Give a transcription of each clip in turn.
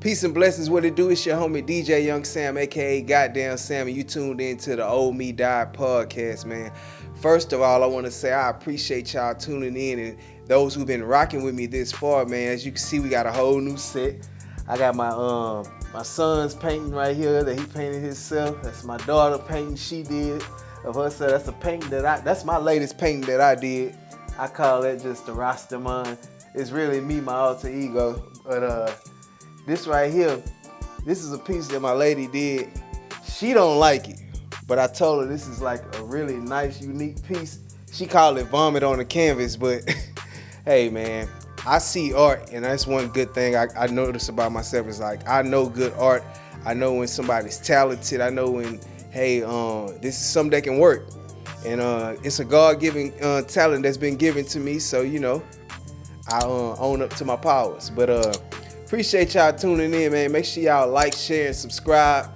Peace and blessings, what it do? It's your homie DJ Young Samm, aka Got Damn Samm, and you tuned into the Old Me Died podcast, man. First of all, I want to say I appreciate y'all tuning in and those who've been rocking with me this far, man. As you can see, we got a whole new set. I got my son's painting right here that he painted himself. That's my daughter painting she did of herself. That's a painting that's my latest painting that I did. I call that just the Rastaman. It's really me, my alter ego, but this right here, this is a piece that my lady did. She don't like it, but I told her this is like a really nice, unique piece. She called it vomit on the canvas, but hey man, I see art, and that's one good thing I notice about myself is like, I know good art. I know when somebody's talented. I know when, hey, this is something that can work. And it's a God-given talent that's been given to me, so you know, I own up to my powers. But appreciate y'all tuning in, man. Make sure y'all like, share, and subscribe.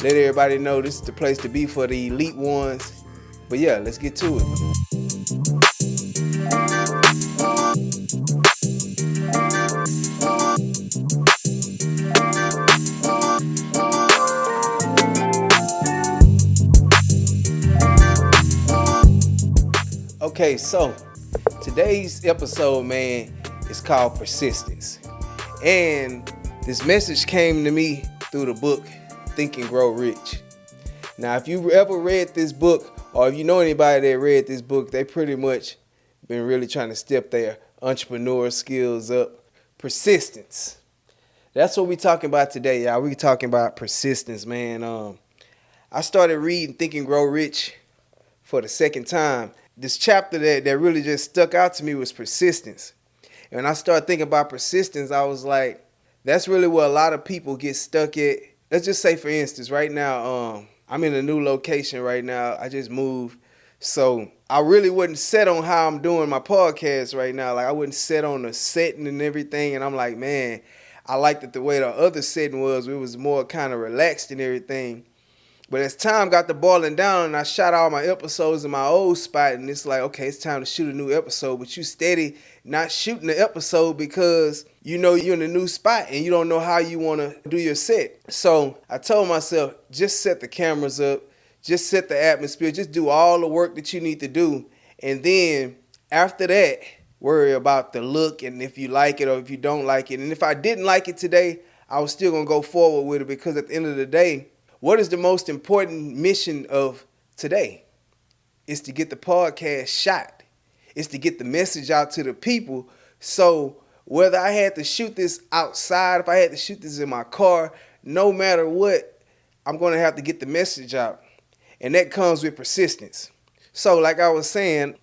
Let everybody know this is the place to be for the elite ones. But yeah, let's get to it. Okay, so today's episode, man, is called Persistence. And this message came to me through the book Think and Grow Rich. Now, if you ever read this book, or if you know anybody that read this book, they pretty much been really trying to step their entrepreneur skills up. Persistence. That's what we talking about today, y'all. We talking about persistence, man. I started reading Think and Grow Rich for the second time. This chapter that really just stuck out to me was persistence. And when I started thinking about persistence, I was like, that's really where a lot of people get stuck at. Let's just say, for instance, right now, I'm in a new location right now. I just moved. So I really wasn't set on how I'm doing my podcast right now. Like, I wasn't set on the setting and everything. And I'm like, man, I liked it the way the other setting was. It was more kind of relaxed and everything. But as time got to boiling down and I shot all my episodes in my old spot, and it's like, okay, it's time to shoot a new episode. But you steady not shooting the episode because you know you're in a new spot and you don't know how you want to do your set. So I told myself, just set the cameras up, just set the atmosphere, just do all the work that you need to do. And then after that, worry about the look and if you like it or if you don't like it. And if I didn't like it today, I was still going to go forward with it, because at the end of the day, what is the most important mission of today? It's to get the podcast shot. It's to get the message out to the people. So whether I had to shoot this outside, if I had to shoot this in my car, no matter what, I'm going to have to get the message out. And that comes with persistence. So like I was saying,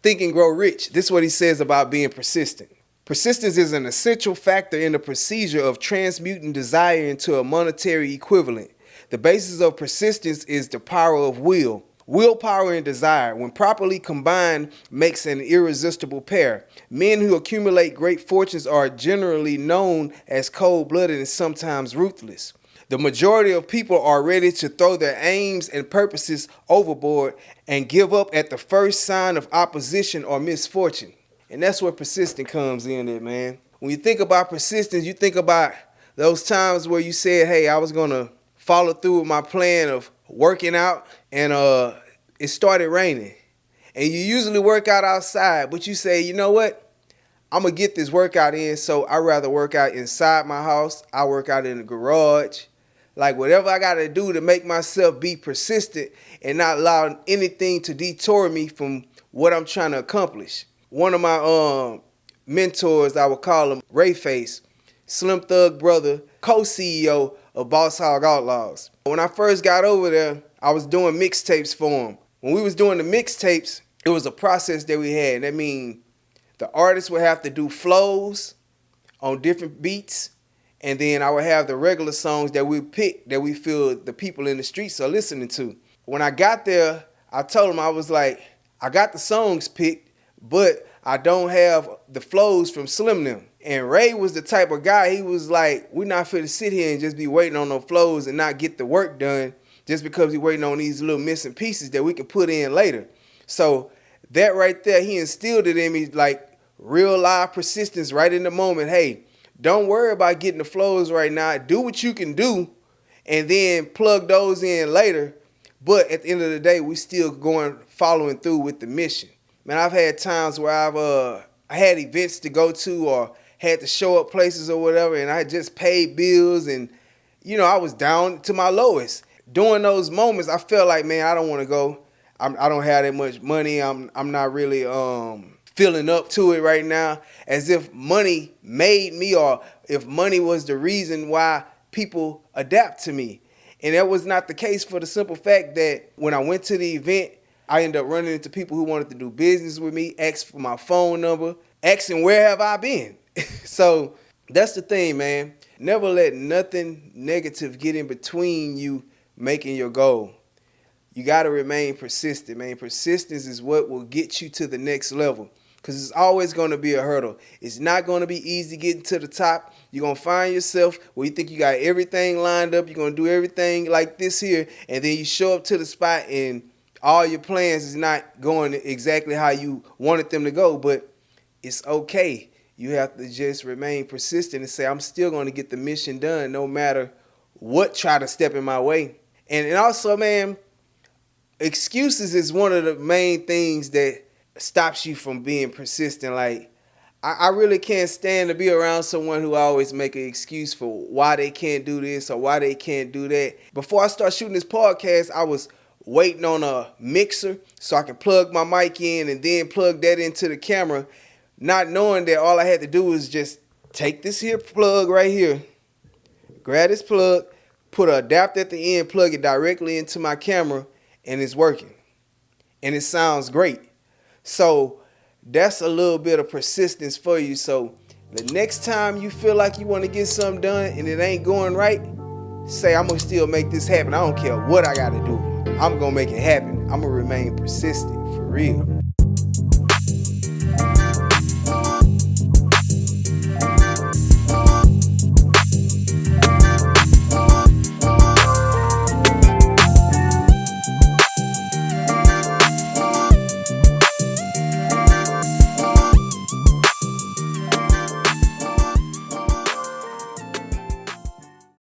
Think and Grow Rich. This is what he says about being persistent. Persistence is an essential factor in the procedure of transmuting desire into a monetary equivalent. The basis of persistence is the power of will. Willpower and desire, when properly combined, makes an irresistible pair. Men who accumulate great fortunes are generally known as cold-blooded and sometimes ruthless. The majority of people are ready to throw their aims and purposes overboard and give up at the first sign of opposition or misfortune. And that's where persistence comes in there, man. When you think about persistence, you think about those times where you said, hey, I was going to follow through with my plan of working out, and it started raining. And you usually work out outside, but you say, you know what? I'm going to get this workout in, so I'd rather work out inside my house. I work out in the garage. Like, whatever I got to do to make myself be persistent and not allow anything to detour me from what I'm trying to accomplish. One of my mentors, I would call him Ray Face, Slim Thug brother, co-CEO of Boss Hog Outlaws. When I first got over there, I was doing mixtapes for him. When we was doing the mixtapes, it was a process that we had. That means the artist would have to do flows on different beats, and then I would have the regular songs that we pick that we feel the people in the streets are listening to. When I got there, I told him, I was like, I got the songs picked, but I don't have the flows from Slim them. And Ray was the type of guy, he was like, we're not finna sit here and just be waiting on no flows and not get the work done just because we're waiting on these little missing pieces that we can put in later. So that right there, he instilled it in me, like real live persistence right in the moment. Hey, Don't worry about getting the flows right now. Do what you can do and then plug those in later. But at the end of the day, we still following through with the mission. Man, I've had times where I had events to go to or had to show up places or whatever, and I had just paid bills and, I was down to my lowest. During those moments, I felt like, man, I don't want to go. I don't have that much money. I'm not really feeling up to it right now, as if money made me or if money was the reason why people adapt to me. And that was not the case, for the simple fact that when I went to the event, I ended up running into people who wanted to do business with me, asked for my phone number, asking where have I been. So that's the thing, man. Never let nothing negative get in between you making your goal. You got to remain persistent, man. Persistence is what will get you to the next level, because it's always going to be a hurdle. It's not going to be easy getting to the top. You're going to find yourself where you think you got everything lined up. You're going to do everything like this here, and then you show up to the spot and all your plans is not going exactly how you wanted them to go. But it's okay. You have to just remain persistent and say, I'm still going to get the mission done no matter what try to step in my way. And also, man, excuses is one of the main things that stops you from being persistent. Like, I really can't stand to be around someone who always make an excuse for why they can't do this or why they can't do that. Before I start shooting this podcast, I was waiting on a mixer so I can plug my mic in and then plug that into the camera, not knowing that all I had to do was just take this here plug right here, grab this plug, put an adapter at the end, plug it directly into my camera, and it's working. And it sounds great. So that's a little bit of persistence for you. So the next time you feel like you want to get something done and it ain't going right, say, I'm going to still make this happen. I don't care what I got to do. I'm going to make it happen. I'm going to remain persistent, for real.